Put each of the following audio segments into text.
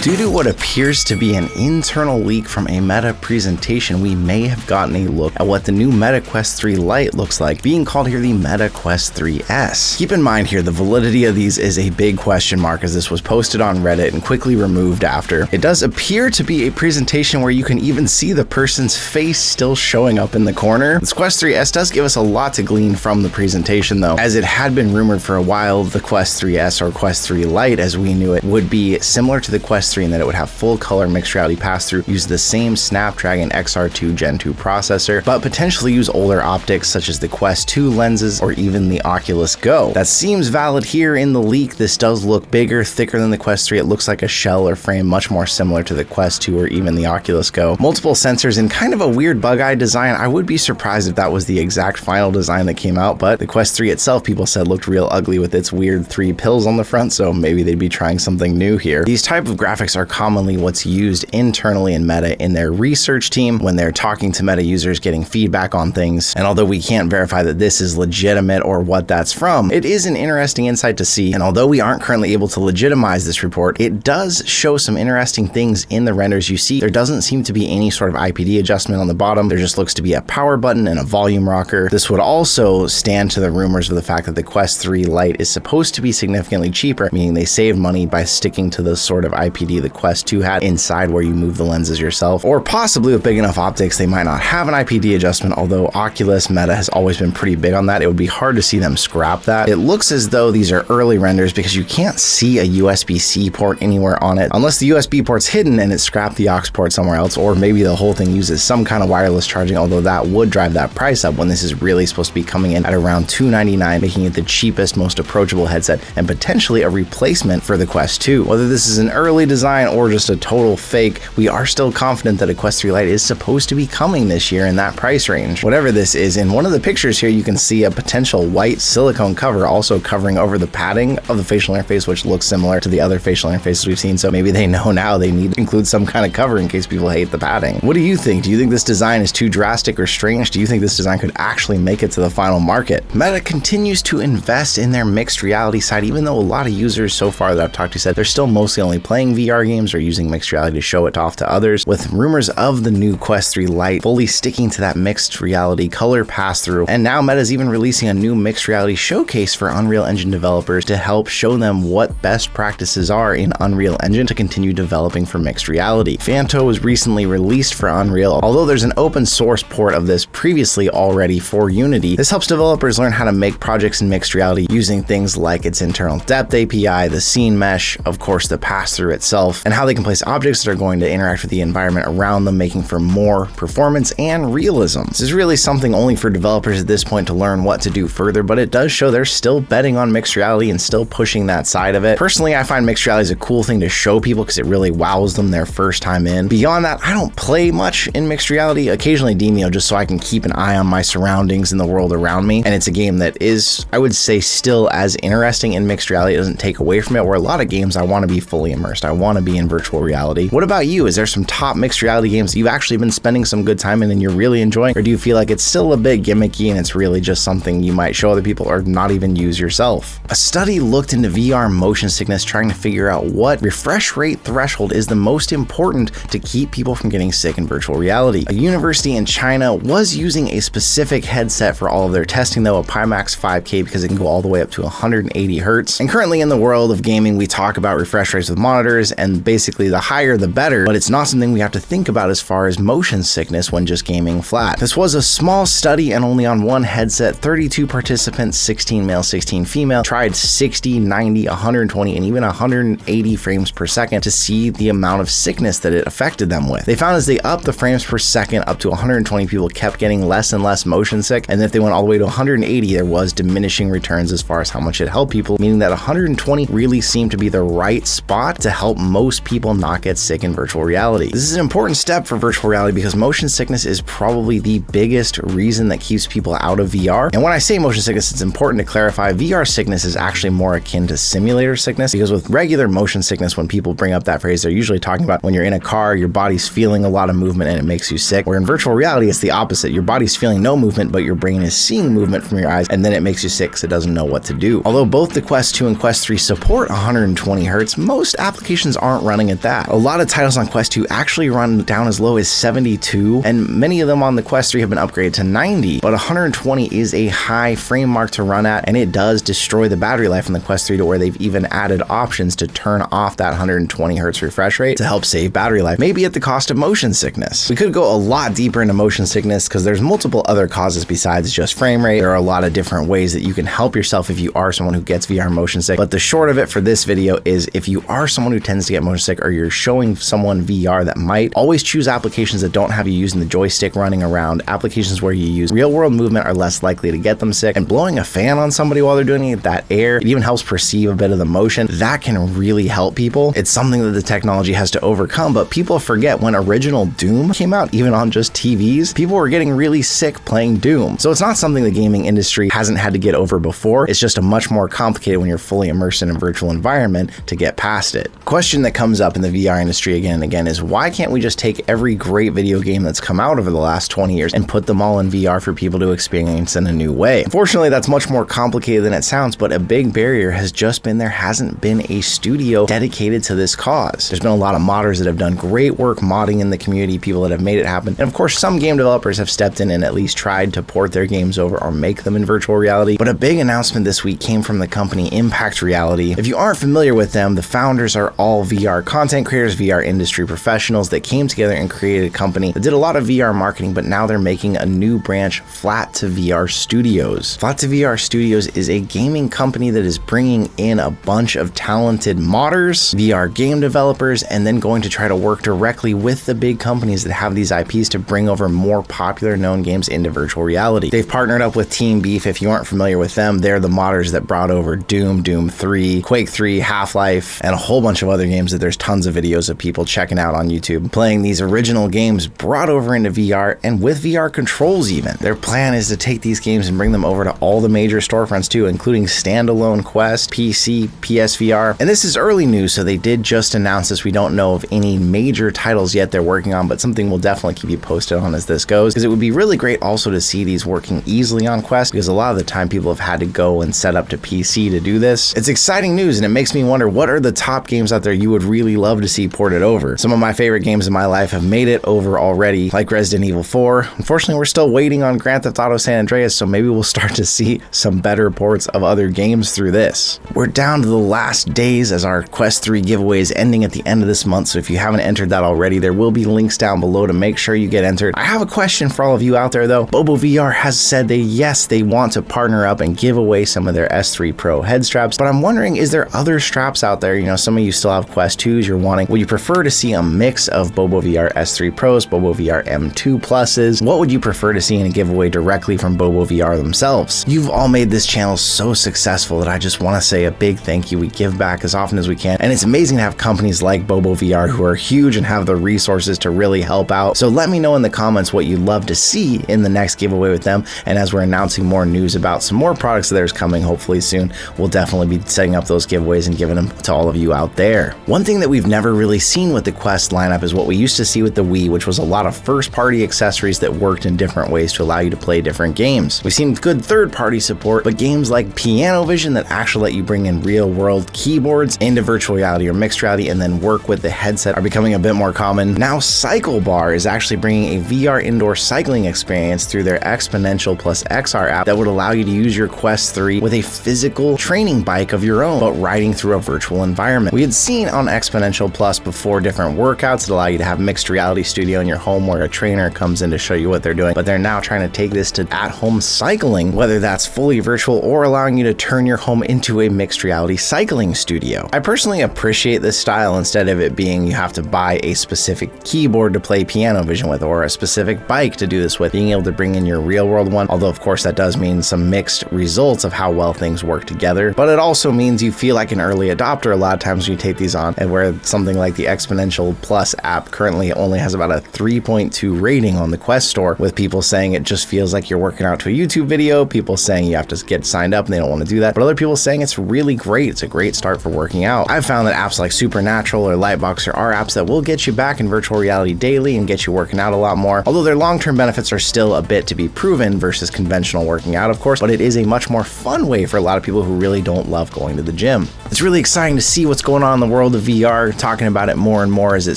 Due to what appears to be an internal leak from a Meta presentation, we may have gotten a look at what the new Meta Quest 3 Lite looks like, being called here the Meta Quest 3S. Keep in mind here, the validity of these is a big question mark, as this was posted on Reddit and quickly removed after. It does appear to be a presentation where you can even see the person's face still showing up in the corner. This Quest 3S does give us a lot to glean from the presentation though, as it had been rumored for a while the Quest 3S or Quest 3 Lite as we knew it would be similar to the Quest 3 in that it would have full color mixed reality pass-through, use the same Snapdragon XR2 Gen 2 processor, but potentially use older optics such as the Quest 2 lenses or even the Oculus Go. That seems valid here in the leak. This does look bigger, thicker than the Quest 3. It looks like a shell or frame much more similar to the Quest 2 or even the Oculus Go. Multiple sensors in kind of a weird bug-eyed design. I would be surprised if that was the exact final design that came out, but the Quest 3 itself, people said, looked real ugly with its weird 3 pills on the front, so maybe they'd be trying something new here. These type of graphics are commonly what's used internally in Meta in their research team when they're talking to Meta users, getting feedback on things. And although we can't verify that this is legitimate or what that's from, it is an interesting insight to see. And although we aren't currently able to legitimize this report, it does show some interesting things in the renders you see. There doesn't seem to be any sort of IPD adjustment on the bottom. There just looks to be a power button and a volume rocker. This would also stand to the rumors of the fact that the Quest 3 Lite is supposed to be significantly cheaper, meaning they saved money by sticking to the sort of IPD the Quest 2 had inside where you move the lenses yourself, or possibly with big enough optics they might not have an IPD adjustment, although Oculus Meta has always been pretty big on that. It would be hard to see them scrap that. It looks as though these are early renders because you can't see a USB-C port anywhere on it unless the USB port's hidden and it scrapped the aux port somewhere else, or maybe the whole thing uses some kind of wireless charging, although that would drive that price up when this is really supposed to be coming in at around $299, making it the cheapest, most approachable headset and potentially a replacement for the Quest 2. Whether this is an early design or just a total fake, we are still confident that a Quest 3 Lite is supposed to be coming this year in that price range. Whatever this is, in one of the pictures here you can see a potential white silicone cover also covering over the padding of the facial interface, which looks similar to the other facial interfaces we've seen, so maybe they know now they need to include some kind of cover in case people hate the padding. What do you think? Do you think this design is too drastic or strange? Do you think this design could actually make it to the final market? Meta continues to invest in their mixed reality side, even though a lot of users so far that I've talked to said they're still mostly only playing VR games or using mixed reality to show it off to others, with rumors of the new Quest 3 Lite fully sticking to that mixed reality color pass-through. And now Meta's even releasing a new mixed reality showcase for Unreal Engine developers to help show them what best practices are in Unreal Engine to continue developing for mixed reality. Phanto was recently released for Unreal, although there's an open source port of this previously already for Unity. This helps developers learn how to make projects in mixed reality using things like its internal depth API, the scene mesh, of course the pass-through itself, and how they can place objects that are going to interact with the environment around them, making for more performance and realism. This is really something only for developers at this point to learn what to do further, but it does show they're still betting on mixed reality and still pushing that side of it. Personally, I find mixed reality is a cool thing to show people because it really wows them their first time in. Beyond that, I don't play much in mixed reality, occasionally Demio, just so I can keep an eye on my surroundings and the world around me, and it's a game that is, I would say, still as interesting in mixed reality. It doesn't take away from it, where a lot of games I want to be fully immersed. I want to be in virtual reality. What about you? Is there some top mixed reality games that you've actually been spending some good time in and you're really enjoying, or do you feel like it's still a bit gimmicky and it's really just something you might show other people or not even use yourself? A study looked into VR motion sickness, trying to figure out what refresh rate threshold is the most important to keep people from getting sick in virtual reality. A university in China was using a specific headset for all of their testing though, a Pimax 5K, because it can go all the way up to 180 hertz. And currently in the world of gaming, we talk about refresh rates with monitors, and basically the higher the better, but it's not something we have to think about as far as motion sickness when just gaming flat. This was a small study and only on one headset. 32 participants, 16 male, 16 female, tried 60, 90, 120, and even 180 frames per second to see the amount of sickness that it affected them with. They found as they upped the frames per second up to 120, people kept getting less and less motion sick, and if they went all the way to 180, there was diminishing returns as far as how much it helped people, meaning that 120 really seemed to be the right spot to help most people not get sick in virtual reality. This is an important step for virtual reality because motion sickness is probably the biggest reason that keeps people out of VR. And when I say motion sickness, it's important to clarify VR sickness is actually more akin to simulator sickness, because with regular motion sickness, when people bring up that phrase, they're usually talking about when you're in a car, your body's feeling a lot of movement and it makes you sick. Where in virtual reality, it's the opposite. Your body's feeling no movement, but your brain is seeing movement from your eyes, and then it makes you sick because it doesn't know what to do. Although both the Quest 2 and Quest 3 support 120 Hz, most applications applications aren't running at that. A lot of titles on Quest 2 actually run down as low as 72, and many of them on the Quest 3 have been upgraded to 90, but 120 is a high frame mark to run at, and it does destroy the battery life on the Quest 3 to where they've even added options to turn off that 120 Hz refresh rate to help save battery life, maybe at the cost of motion sickness. We could go a lot deeper into motion sickness because there's multiple other causes besides just frame rate. There are a lot of different ways that you can help yourself if you are someone who gets VR motion sick, but the short of it for this video is if you are someone who tends to get motion sick or you're showing someone VR that might, always choose applications that don't have you using the joystick running around. Applications where you use real world movement are less likely to get them sick, and blowing a fan on somebody while they're doing it, that air, it even helps perceive a bit of the motion. That can really help people. It's something that the technology has to overcome, but people forget when original Doom came out, even on just TVs, people were getting really sick playing Doom. So it's not something the gaming industry hasn't had to get over before. It's just a much more complicated when you're fully immersed in a virtual environment to get past it. Question that comes up in the VR industry again and again is why can't we just take every great video game that's come out over the last 20 years and put them all in VR for people to experience in a new way? Unfortunately, that's much more complicated than it sounds, but a big barrier has just been there hasn't been a studio dedicated to this cause. There's been a lot of modders that have done great work modding in the community, people that have made it happen. And of course, some game developers have stepped in and at least tried to port their games over or make them in virtual reality. But a big announcement this week came from the company Impact Reality. If you aren't familiar with them, the founders are all VR content creators, VR industry professionals that came together and created a company that did a lot of VR marketing, but now they're making a new branch, Flat to VR Studios. Flat to VR Studios is a gaming company that is bringing in a bunch of talented modders, VR game developers, and then going to try to work directly with the big companies that have these IPs to bring over more popular known games into virtual reality. They've partnered up with Team Beef. If you aren't familiar with them, they're the modders that brought over Doom, Doom 3, Quake 3, Half-Life, and a whole bunch of other games that there's tons of videos of people checking out on YouTube, playing these original games brought over into VR and with VR controls even. Their plan is to take these games and bring them over to all the major storefronts too, including standalone Quest, PC, PSVR. And this is early news, so they did just announce this. We don't know of any major titles yet they're working on, but something we'll definitely keep you posted on as this goes, because it would be really great also to see these working easily on Quest, because a lot of the time people have had to go and set up to PC to do this. It's exciting news, and it makes me wonder what are the top games out there you would really love to see ported over. Some of my favorite games in my life have made it over already, like Resident Evil 4. Unfortunately, we're still waiting on Grand Theft Auto San Andreas, so maybe we'll start to see some better ports of other games through this. We're down to the last days as our Quest 3 giveaway is ending at the end of this month, so if you haven't entered that already, there will be links down below to make sure you get entered. I have a question for all of you out there though. BoboVR has said they want to partner up and give away some of their S3 Pro head straps, but I'm wondering, is there other straps out there? You know, some of you still have Quest 2s you're wanting. Would you prefer to see a mix of BoboVR S3 Pros, BoboVR M2 Pluses? What would you prefer to see in a giveaway directly from BoboVR themselves? You've all made this channel so successful that I just want to say a big thank you. We give back as often as we can, and it's amazing to have companies like BoboVR who are huge and have the resources to really help out. So let me know in the comments what you'd love to see in the next giveaway with them, and as we're announcing more news about some more products that are coming hopefully soon, we'll definitely be setting up those giveaways and giving them to all of you out there. One thing that we've never really seen with the Quest lineup is what we used to see with the Wii, which was a lot of first-party accessories that worked in different ways to allow you to play different games. We've seen good third-party support, but games like Piano Vision that actually let you bring in real-world keyboards into virtual reality or mixed reality and then work with the headset are becoming a bit more common. Now Cycle Bar is actually bringing a VR indoor cycling experience through their Exponential Plus XR app that would allow you to use your Quest 3 with a physical training bike of your own, but riding through a virtual environment. We had seen on Exponential Plus before different workouts that allow you to have mixed reality studio in your home where a trainer comes in to show you what they're doing, but they're now trying to take this to at-home cycling, whether that's fully virtual or allowing you to turn your home into a mixed reality cycling studio. I personally appreciate this style instead of it being you have to buy a specific keyboard to play Piano Vision with or a specific bike to do this with, being able to bring in your real world one, although of course that does mean some mixed results of how well things work together, but it also means you feel like an early adopter a lot of times when you take these on, and where something like the Exponential Plus app currently only has about a 3.2 rating on the Quest store, with people saying it just feels like you're working out to a YouTube video, people saying you have to get signed up and they don't want to do that, but other people saying it's really great. It's a great start for working out. I've found that apps like Supernatural or Lightboxer are apps that will get you back in virtual reality daily and get you working out a lot more, although their long-term benefits are still a bit to be proven versus conventional working out, of course, but it is a much more fun way for a lot of people who really don't love going to the gym. It's really exciting to see what's going on in the world world of VR, talking about it more and more as it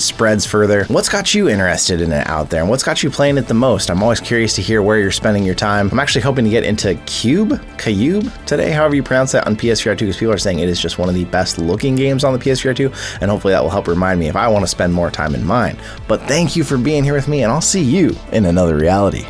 spreads further. What's got you interested in it out there, and what's got you playing it the most? I'm always curious to hear where you're spending your time. I'm actually hoping to get into Cube today, however you pronounce that, on PSVR 2, because people are saying it is just one of the best looking games on the PSVR 2, and hopefully that will help remind me if I want to spend more time in mine. But thank you for being here with me, and I'll see you in another reality.